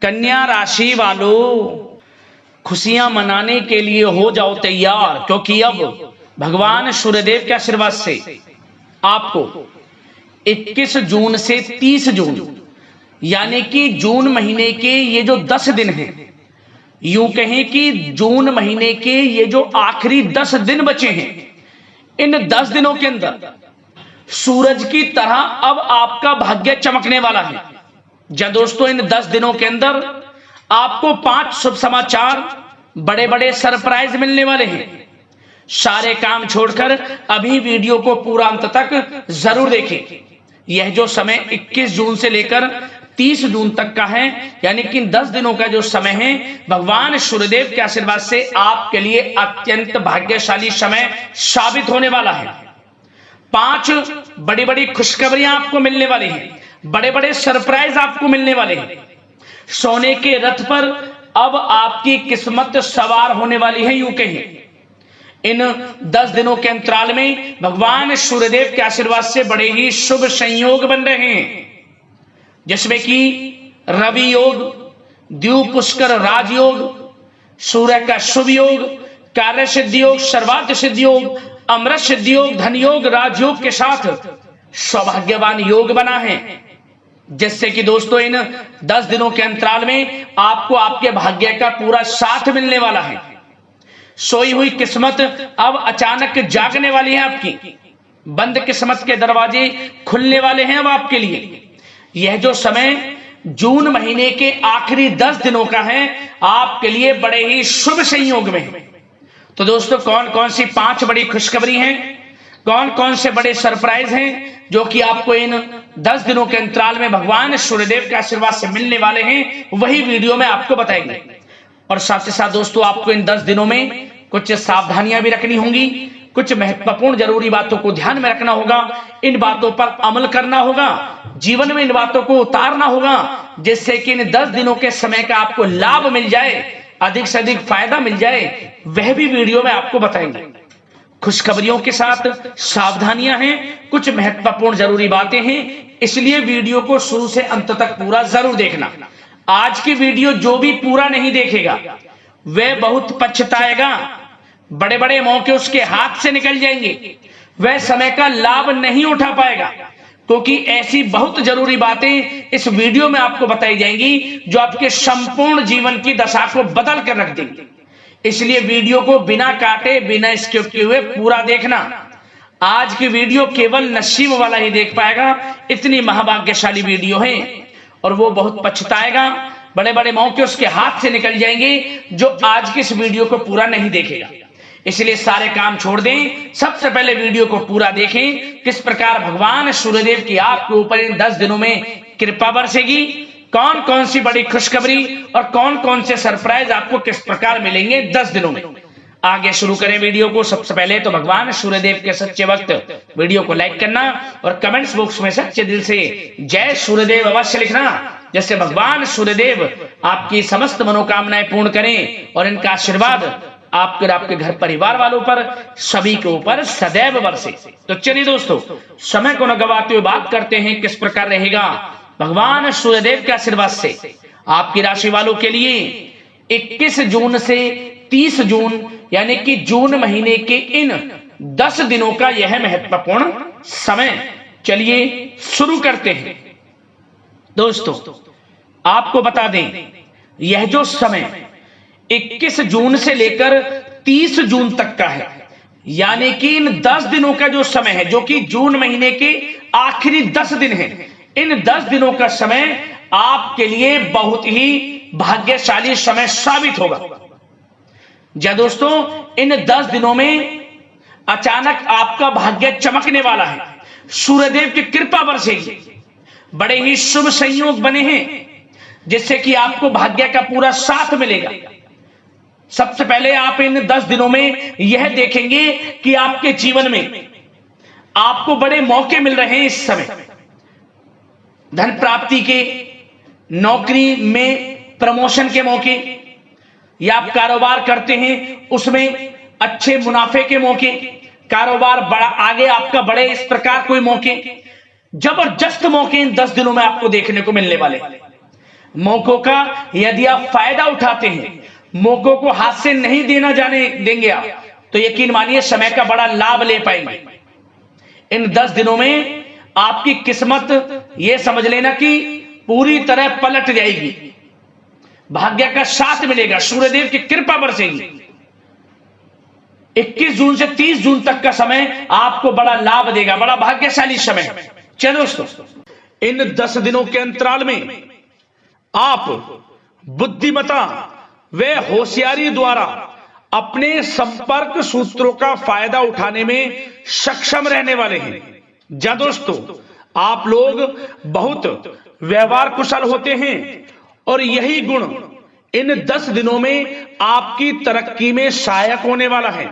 कन्या राशि वालों, खुशियां मनाने के लिए हो जाओ तैयार, क्योंकि अब भगवान सूर्यदेव के आशीर्वाद से आपको 21 जून से 30 जून यानी कि जून महीने के ये जो 10 दिन हैं, यूं कहें कि जून महीने के ये जो आखिरी 10 दिन बचे हैं, इन 10 दिनों के अंदर सूरज की तरह अब आपका भाग्य चमकने वाला है। जब दोस्तों इन 10 दिनों के अंदर आपको 5 शुभ समाचार, बड़े बड़े सरप्राइज मिलने वाले हैं। सारे काम छोड़कर अभी वीडियो को पूरा अंत तक जरूर देखें। यह जो समय 21 जून से लेकर 30 जून तक का है, यानी कि 10 दिनों का जो समय है, भगवान सूर्यदेव के आशीर्वाद से आपके लिए अत्यंत भाग्यशाली समय साबित होने वाला है। 5 बड़ी बड़ी खुशखबरियां आपको मिलने वाली हैं, बड़े बड़े सरप्राइज आपको मिलने वाले हैं। सोने के रथ पर अब आपकी किस्मत सवार होने वाली है। यूं कहें इन 10 दिनों के अंतराल में भगवान सूर्यदेव के आशीर्वाद से बड़े ही शुभ संयोग बन रहे हैं, जिसमें कि रवि योग, द्वीप पुष्कर राजयोग, सूर्य का शुभ योग, कार्य सिद्धि योग, सर्वार्थ सिद्धि योग, अमृत सिद्धि योग, धन योग, राजयोग के साथ सौभाग्यवान योग बना है, जिससे कि दोस्तों इन 10 दिनों के अंतराल में आपको आपके भाग्य का पूरा साथ मिलने वाला है। सोई हुई किस्मत अब अचानक जागने वाली है आपकी। बंद किस्मत के दरवाजे खुलने वाले हैं अब आपके लिए। यह जो समय जून महीने के आखिरी 10 दिनों का है, आपके लिए बड़े ही शुभ संयोग में है। तो दोस्तों कौन कौन सी 5 बड़ी खुशखबरी हैं, कौन कौन से बड़े सरप्राइज हैं जो कि आपको इन 10 दिनों के अंतराल में भगवान सूर्यदेव के आशीर्वाद से मिलने वाले हैं, वही वीडियो में आपको बताएंगे। और साथ ही साथ दोस्तों आपको इन 10 दिनों में कुछ सावधानियां भी रखनी होंगी, कुछ महत्वपूर्ण जरूरी बातों को ध्यान में रखना होगा, इन बातों पर अमल करना होगा, जीवन में इन बातों को उतारना होगा, जिससे कि इन 10 दिनों के समय का आपको लाभ मिल जाए, अधिक से अधिक फायदा मिल जाए, वह भी वीडियो में आपको बताएंगे। खुशखबरियों के साथ सावधानियां हैं, कुछ महत्वपूर्ण जरूरी बातें हैं, इसलिए वीडियो को शुरू से अंत तक पूरा जरूर देखना। आज की वीडियो जो भी पूरा नहीं देखेगा वह बहुत पछताएगा, बड़े बड़े मौके उसके हाथ से निकल जाएंगे, वह समय का लाभ नहीं उठा पाएगा, क्योंकि ऐसी बहुत जरूरी बातें इस वीडियो में आपको बताई जाएंगी जो आपके संपूर्ण जीवन की दशा को बदल कर रख देंगी। इसलिए वीडियो को बिना काटे, बिना स्किप किए हुए पूरा देखना। आज की वीडियो केवल नसीब वाला ही देख पाएगा, इतनी महाभाग्यशाली वीडियो है, और वो बहुत पछताएगा, बड़े बड़े मौके उसके हाथ से निकल जाएंगे जो आज की इस वीडियो को पूरा नहीं देखेगा। इसलिए सारे काम छोड़ दें, सबसे पहले वीडियो को पूरा देखें, किस प्रकार भगवान सूर्यदेव की आपके ऊपर इन 10 दिनों में कृपा बरसेगी, कौन कौन सी बड़ी खुशखबरी और कौन कौन से सरप्राइज आपको किस प्रकार मिलेंगे 10 दिनों में। आगे शुरू करें वीडियो को। सबसे पहले तो भगवान सूर्यदेव के सच्चे भक्त वीडियो को लाइक करना और कमेंट्स बॉक्स में सच्चे दिल से जय सूर्यदेव अवश्य लिखना, जिससे भगवान सूर्यदेव आपकी समस्त मनोकामनाएं पूर्ण करें और इनका आशीर्वाद आपके और आपके घर परिवार वालों पर, सभी के ऊपर सदैव बरसे। तो चलिए दोस्तों, समय को न गवाते हुए बात करते हैं किस प्रकार रहेगा भगवान सूर्यदेव के आशीर्वाद से आपकी राशि वालों के लिए 21 जून से 30 जून यानी कि जून महीने के इन 10 दिनों का यह महत्वपूर्ण समय। चलिए शुरू करते हैं। दोस्तों आपको बता दें, यह जो समय 21 जून से लेकर 30 जून तक का है, यानी कि इन 10 दिनों का जो समय है, जो कि जून महीने के आखिरी 10 दिन है, इन 10 दिनों का समय आपके लिए बहुत ही भाग्यशाली समय साबित होगा। जी दोस्तों, इन 10 दिनों में अचानक आपका भाग्य चमकने वाला है, सूर्यदेव की कृपा बरसेगी, बड़े ही शुभ संयोग बने हैं, जिससे कि आपको भाग्य का पूरा साथ मिलेगा। सबसे पहले आप इन 10 दिनों में यह देखेंगे कि आपके जीवन में आपको बड़े मौके मिल रहे हैं इस समय, धन प्राप्ति के, नौकरी में प्रमोशन के मौके, या आप कारोबार करते हैं उसमें अच्छे मुनाफे के मौके, कारोबार बड़ा आगे आपका बढ़े, इस प्रकार कोई मौके, जबरदस्त मौके इन 10 दिनों में आपको देखने को मिलने वाले। मौकों का यदि आप फायदा उठाते हैं, मौकों को हाथ से नहीं देना जाने देंगे आप, तो यकीन मानिए समय का बड़ा लाभ ले पाएंगे। इन 10 दिनों में आपकी किस्मत ये समझ लेना कि पूरी तरह पलट जाएगी, भाग्य का साथ मिलेगा, सूर्यदेव की कृपा बरसेगी। 21 जून से 30 जून तक का समय आपको बड़ा लाभ देगा, बड़ा भाग्यशाली समय। चलो दोस्तों, इन 10 दिनों के अंतराल में आप बुद्धिमता व होशियारी द्वारा अपने संपर्क सूत्रों का फायदा उठाने में सक्षम रहने वाले हैं। जा दोस्तों, आप लोग बहुत व्यवहार कुशल होते हैं और यही गुण इन 10 दिनों में आपकी तरक्की में सहायक होने वाला है।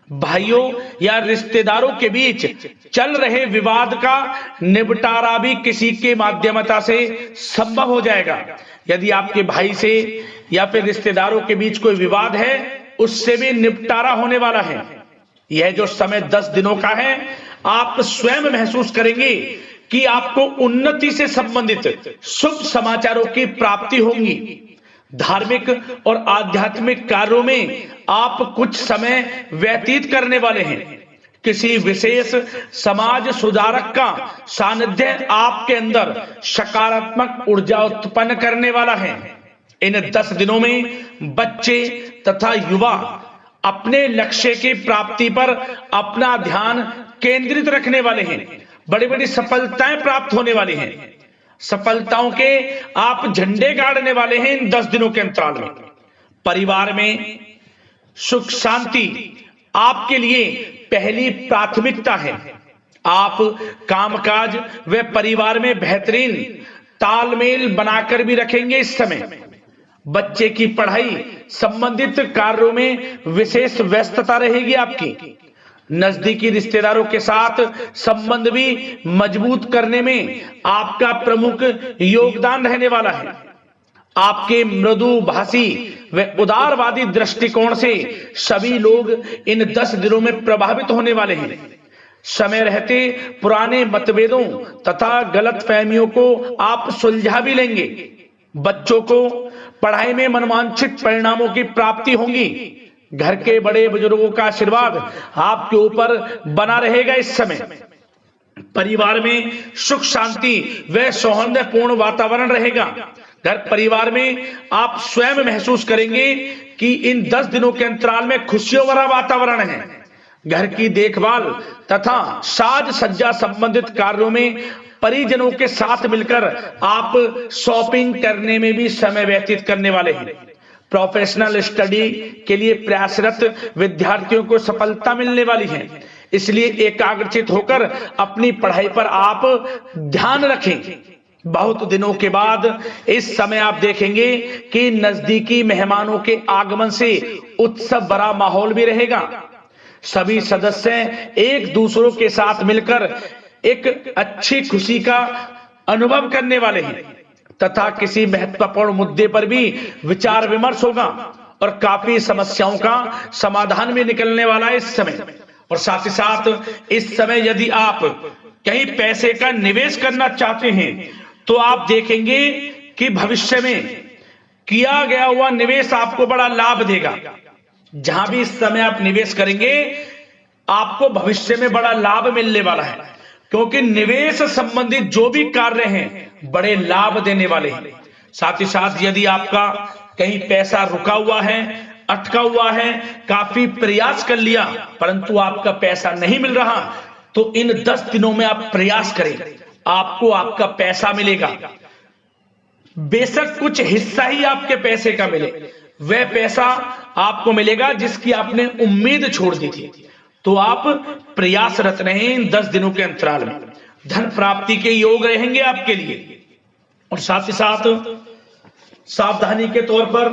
भाइयों या रिश्तेदारों के बीच चल रहे विवाद का निपटारा भी किसी के माध्यमता से संभव हो जाएगा। यदि आपके भाई से या फिर रिश्तेदारों के बीच कोई विवाद है, उससे भी निपटारा होने वाला है। यह जो समय 10 दिनों का है, आप स्वयं महसूस करेंगे कि आपको उन्नति से संबंधित शुभ समाचारों की प्राप्ति होगी। धार्मिक और आध्यात्मिक कार्यों में आप कुछ समय व्यतीत करने वाले हैं। किसी विशेष समाज सुधारक का सानिध्य आपके अंदर सकारात्मक ऊर्जा उत्पन्न करने वाला है। इन 10 दिनों में बच्चे तथा युवा अपने लक्ष्य की प्राप्ति पर अपना ध्यान केंद्रित रखने वाले हैं। बड़ी बड़ी सफलताएं प्राप्त होने वाली हैं। सफलताओं के आप झंडे गाड़ने वाले हैं इन 10 दिनों के अंतराल में। परिवार में सुख शांति आपके लिए पहली प्राथमिकता है। आप कामकाज व परिवार में बेहतरीन तालमेल बनाकर भी रखेंगे। इस समय बच्चे की पढ़ाई संबंधित कार्यों में विशेष व्यस्तता रहेगी आपकी। नजदीकी रिश्तेदारों के साथ संबंध भी मजबूत करने में आपका प्रमुख योगदान रहने वाला है। आपके मृदु भाषी व उदारवादी दृष्टिकोण से सभी लोग इन 10 दिनों में प्रभावित होने वाले हैं। समय रहते पुराने मतभेदों तथा गलतफहमियों को आप सुलझा भी लेंगे। बच्चों को पढ़ाई में मनवांछित परिणामों की प्राप्ति होगी। घर के बड़े बुजुर्गों का आशीर्वाद आपके ऊपर बना रहेगा। इस समय परिवार में सुख शांति व सौहार्दपूर्ण वातावरण रहेगा। घर परिवार में आप स्वयं महसूस करेंगे कि इन 10 दिनों के अंतराल में खुशियों भरा वातावरण है। घर की देखभाल तथा साज सज्जा संबंधित कार्यों में परिजनों के साथ मिलकर आप शॉपिंग करने में भी समय व्यतीत करने वाले हैं। प्रोफेशनल स्टडी के लिए प्रयासरत विद्यार्थियों को सफलता मिलने वाली है, इसलिए एकाग्रचित होकर अपनी पढ़ाई पर आप ध्यान रखें। बहुत दिनों के बाद इस समय आप देखेंगे कि नजदीकी मेहमानों के आगमन से उत्सव भरा माहौल भी रहेगा। सभी सदस्य एक दूसरों के साथ मिलकर एक अच्छी खुशी का अनुभव करने वाले हैं तथा किसी महत्वपूर्ण मुद्दे पर भी विचार विमर्श होगा और काफी समस्याओं का समाधान भी निकलने वाला है इस समय। और साथ ही साथ इस समय यदि आप कहीं पैसे का निवेश करना चाहते हैं तो आप देखेंगे कि भविष्य में किया गया हुआ निवेश आपको बड़ा लाभ देगा। जहां भी इस समय आप निवेश करेंगे आपको भविष्य में बड़ा लाभ मिलने वाला है, क्योंकि निवेश संबंधित जो भी कार्य हैं बड़े लाभ देने वाले हैं। साथ ही साथ यदि आपका कहीं पैसा रुका हुआ है, अटका हुआ है, काफी प्रयास कर लिया परंतु आपका पैसा नहीं मिल रहा, तो इन 10 दिनों में आप प्रयास करें, आपको आपका पैसा मिलेगा। बेशक कुछ हिस्सा ही आपके पैसे का मिले, वह पैसा आपको मिलेगा जिसकी आपने उम्मीद छोड़ दी थी। तो आप प्रयासरत रहें इन 10 दिनों के अंतराल में। धन प्राप्ति के योग रहेंगे आपके लिए। और साथ ही साथ सावधानी के तौर पर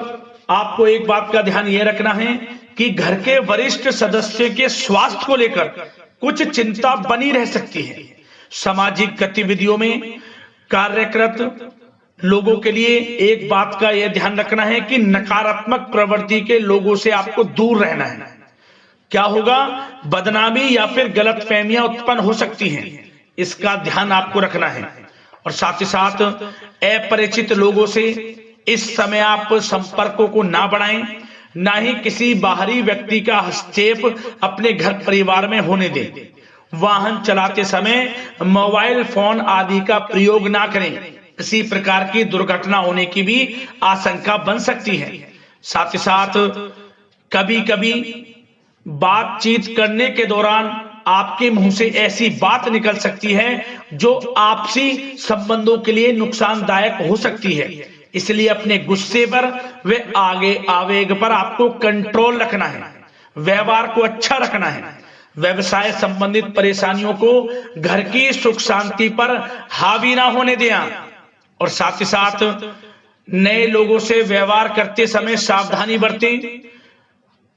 आपको एक बात का ध्यान यह रखना है कि घर के वरिष्ठ सदस्य के स्वास्थ्य को लेकर कुछ चिंता बनी रह सकती है। सामाजिक गतिविधियों में कार्यरत लोगों के लिए एक बात का यह ध्यान रखना है कि नकारात्मक प्रवृत्ति के लोगों से आपको दूर रहना है। क्या होगा, बदनामी या फिर गलतफहमियां उत्पन्न हो सकती हैं, इसका ध्यान आपको रखना है। और साथ ही साथ अपरिचित लोगों से इस समय आप संपर्कों को ना बढ़ाएं, ना ही किसी बाहरी व्यक्ति का हस्तक्षेप अपने घर परिवार में होने दें। वाहन चलाते समय मोबाइल फोन आदि का प्रयोग ना करें, किसी प्रकार की दुर्घटना होने की भी आशंका बन सकती है। साथ ही साथ कभी कभी बातचीत करने के दौरान आपके मुंह से ऐसी बात निकल सकती है जो आपसी संबंधों के लिए नुकसानदायक हो सकती है। इसलिए अपने गुस्से पर व आगे आवेग पर आपको कंट्रोल रखना है, व्यवहार को अच्छा रखना है। व्यवसाय संबंधित परेशानियों को घर की सुख शांति पर हावी ना होने दें। और साथ ही साथ नए लोगों से व्यवहार करते समय सावधानी बरतें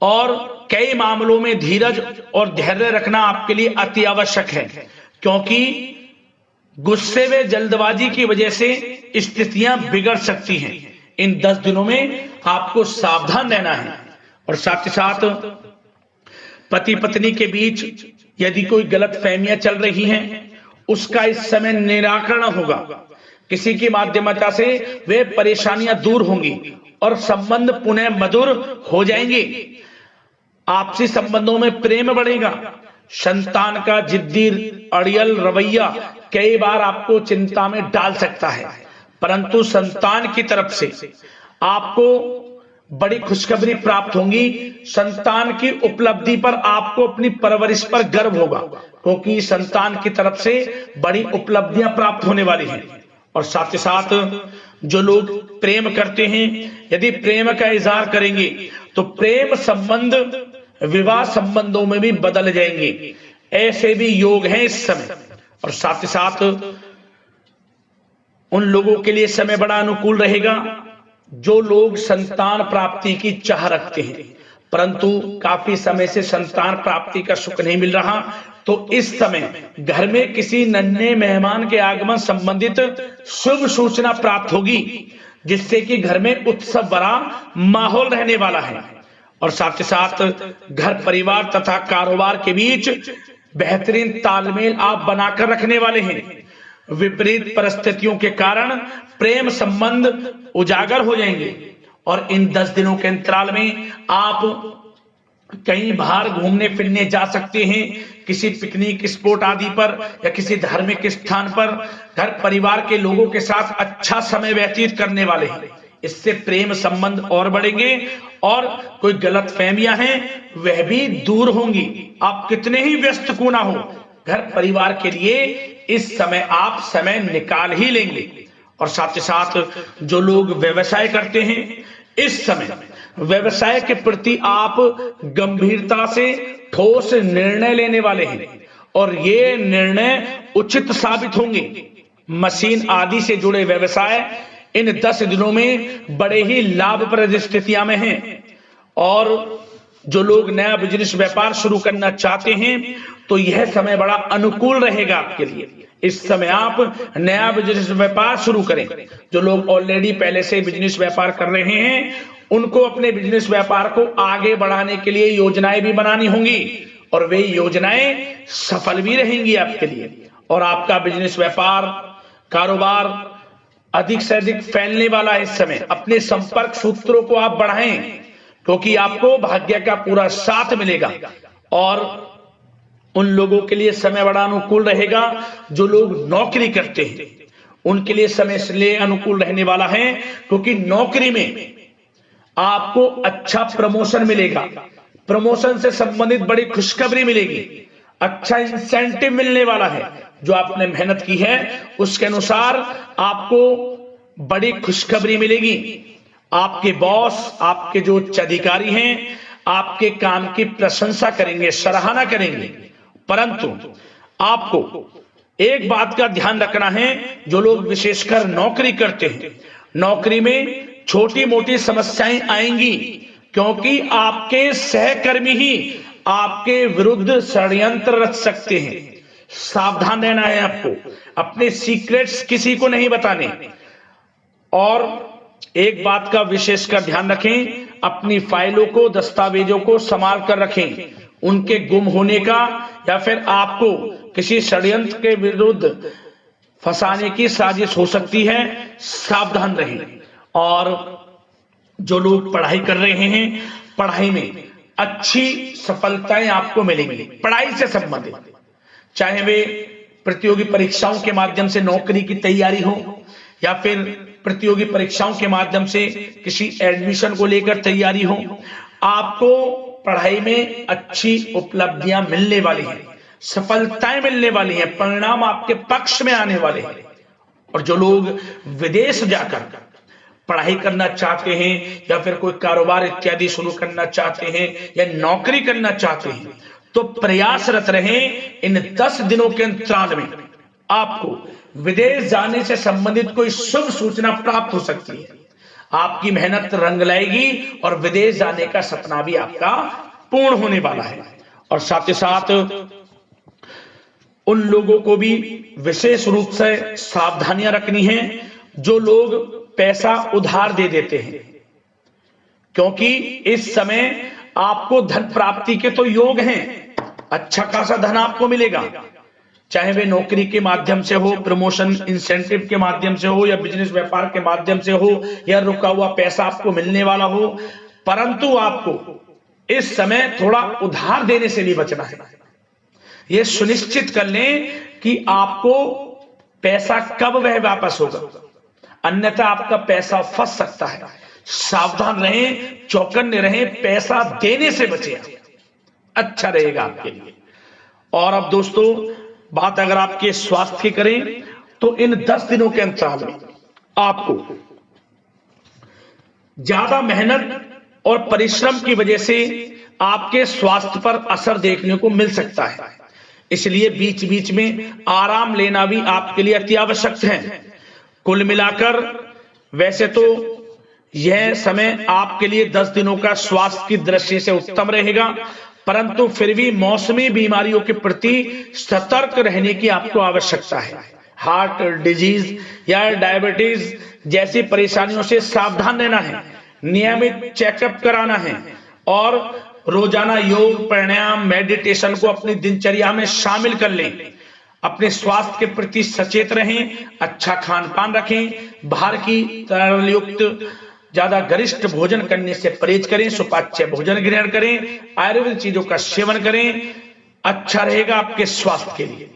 और कई मामलों में धीरज और धैर्य रखना आपके लिए अति आवश्यक है, क्योंकि गुस्से व जल्दबाजी की वजह से स्थितियां बिगड़ सकती हैं। इन 10 दिनों में आपको सावधान रहना है। और साथ ही साथ पति पत्नी के बीच यदि कोई गलत फहमियां चल रही हैं, उसका इस समय निराकरण होगा। किसी की माध्यमता से वे परेशानियां दूर होंगी और संबंध पुनः मधुर हो जाएंगे। आपसी संबंधों में प्रेम बढ़ेगा। संतान का जिद्दी अड़ियल रवैया कई बार आपको चिंता में डाल सकता है, परंतु संतान की तरफ से आपको बड़ी खुशखबरी प्राप्त होगी। संतान की उपलब्धि पर आपको अपनी परवरिश पर गर्व होगा, क्योंकि संतान की तरफ से बड़ी उपलब्धियां प्राप्त होने वाली हैं। और साथ ही साथ जो लोग प्रेम करते हैं, यदि प्रेम का इजहार करेंगे तो प्रेम संबंध विवाह संबंधों में भी बदल जाएंगे। ऐसे भी योग हैं इस समय। और साथ ही साथ उन लोगों के लिए समय बड़ा अनुकूल रहेगा जो लोग संतान प्राप्ति की चाह रखते हैं, परंतु काफी समय से संतान प्राप्ति का सुख नहीं मिल रहा, तो इस समय घर में किसी नन्हे मेहमान के आगमन संबंधित शुभ सूचना प्राप्त होगी, जिससे कि घर में उत्सव भरा माहौल रहने वाला है। और साथ ही साथ घर परिवार तथा कारोबार के बीच बेहतरीन तालमेल आप बनाकर रखने वाले हैं। विपरीत परिस्थितियों के कारण प्रेम संबंध उजागर हो जाएंगे। और इन 10 दिनों के अंतराल में आप कहीं बाहर घूमने फिरने जा सकते हैं, किसी पिकनिक स्पॉट आदि पर या किसी धार्मिक स्थान पर घर परिवार के लोगों के साथ अच्छा समय व्यतीत करने वाले हैं। इससे प्रेम संबंध और बढ़ेंगे और कोई गलत फहमियां हैं वह भी दूर होंगी। आप कितने ही व्यस्त क्यों ना हो, घर परिवार के लिए इस समय आप समय निकाल ही लेंगे। और साथ ही साथ जो लोग व्यवसाय करते हैं, इस समय व्यवसाय के प्रति आप गंभीरता से ठोस निर्णय लेने वाले हैं और ये निर्णय उचित साबित होंगे। मशीन आदि से जुड़े व्यवसाय इन 10 दिनों में बड़े ही लाभप्रद स्थितियां में हैं। और जो लोग नया बिजनेस व्यापार शुरू करना चाहते हैं तो यह समय बड़ा अनुकूल रहेगा आपके लिए। इस समय आप नया बिजनेस व्यापार शुरू करें। जो लोग ऑलरेडी पहले से बिजनेस व्यापार कर रहे हैं, उनको अपने बिजनेस व्यापार को आगे बढ़ाने के लिए योजनाएं भी बनानी होंगी और वे योजनाएं सफल भी रहेंगी आपके लिए। और आपका बिजनेस व्यापार कारोबार अधिक से अधिक फैलने वाला है। इस समय अपने संपर्क सूत्रों को आप बढ़ाएं, क्योंकि आपको भाग्य का पूरा साथ मिलेगा। और उन लोगों के लिए समय बड़ा अनुकूल रहेगा जो लोग नौकरी करते हैं, उनके लिए समय इसलिए अनुकूल रहने वाला है क्योंकि नौकरी में आपको अच्छा प्रमोशन मिलेगा। प्रमोशन से संबंधित बड़ी खुशखबरी मिलेगी, अच्छा इंसेंटिव मिलने वाला है। जो आपने मेहनत की है उसके अनुसार आपको बड़ी खुशखबरी मिलेगी। आपके बॉस, आपके जो उच्च अधिकारी हैं, आपके काम की प्रशंसा करेंगे, सराहना करेंगे। परंतु आपको एक बात का ध्यान रखना है, जो लोग विशेषकर नौकरी करते हैं, नौकरी में छोटी मोटी समस्याएं आएंगी, क्योंकि आपके सहकर्मी ही आपके विरुद्ध षड्यंत्र रच सकते हैं। सावधान रहना है आपको, अपने सीक्रेट्स किसी को नहीं बताने। और एक बात का विशेषकर ध्यान रखें, अपनी फाइलों को, दस्तावेजों को संभाल कर रखें। उनके गुम होने का या फिर आपको किसी षड्यंत्र के विरुद्ध फंसाने की साजिश हो सकती है, सावधान रहें। और जो लोग पढ़ाई कर रहे हैं, पढ़ाई में अच्छी सफलताएं आपको मिलेंगी। पढ़ाई से संबंधित, चाहे वे प्रतियोगी परीक्षाओं के माध्यम से नौकरी की तैयारी हो या फिर प्रतियोगी परीक्षाओं के माध्यम से किसी एडमिशन को लेकर तैयारी हो, आपको पढ़ाई में अच्छी उपलब्धियां मिलने वाली हैं, सफलताएं मिलने वाली हैं, परिणाम आपके पक्ष में आने वाले हैं। और जो लोग विदेश जाकर पढ़ाई करना चाहते हैं या फिर कोई कारोबार इत्यादि शुरू करना चाहते हैं या नौकरी करना चाहते हैं, तो प्रयासरत रहें। इन 10 दिनों के अंतराल में आपको विदेश जाने से संबंधित कोई शुभ सूचना प्राप्त हो सकती है। आपकी मेहनत रंग लाएगी और विदेश जाने का सपना भी आपका पूर्ण होने वाला है। और साथ ही साथ उन लोगों को भी विशेष रूप से सावधानियां रखनी है जो लोग पैसा उधार दे देते हैं, क्योंकि इस समय आपको धन प्राप्ति के तो योग हैं, अच्छा खासा धन आपको मिलेगा, चाहे वे नौकरी के माध्यम से हो, प्रमोशन इंसेंटिव के माध्यम से हो, या बिजनेस व्यापार के माध्यम से हो, या रुका हुआ पैसा आपको मिलने वाला हो। परंतु आपको इस समय थोड़ा उधार देने से भी बचना है। यह सुनिश्चित कर लें कि आपको पैसा कब वह वापस होगा, अन्यथा आपका पैसा फंस सकता है। सावधान रहें, चौकन्ने रहें, पैसा देने से बचें, अच्छा रहेगा आपके लिए। और अब दोस्तों, बात अगर आपके स्वास्थ्य की करें तो इन 10 दिनों के अंतराल में आपको ज्यादा मेहनत और परिश्रम की वजह से आपके स्वास्थ्य पर असर देखने को मिल सकता है। इसलिए बीच बीच में आराम लेना भी आपके लिए अति आवश्यक है। कुल मिलाकर वैसे तो यह समय आपके लिए 10 दिनों का स्वास्थ्य की दृष्टि से उत्तम रहेगा, परंतु फिर भी मौसमी बीमारियों के प्रति सतर्क रहने की आपको आवश्यकता है। हार्ट डिजीज या डायबिटीज जैसी परेशानियों से सावधान रहना है, नियमित चेकअप कराना है और रोजाना योग, प्राणायाम, मेडिटेशन को अपनी दिनचर्या में शामिल कर लें। अपने स्वास्थ्य के प्रति सचेत रहें, अच्छा खान पान रखें, बाहर की तरल युक्त ज्यादा गरिष्ठ भोजन करने से परहेज करें, सुपाच्य भोजन ग्रहण करें, आयुर्वेदिक चीजों का सेवन करें, अच्छा रहेगा आपके स्वास्थ्य के लिए।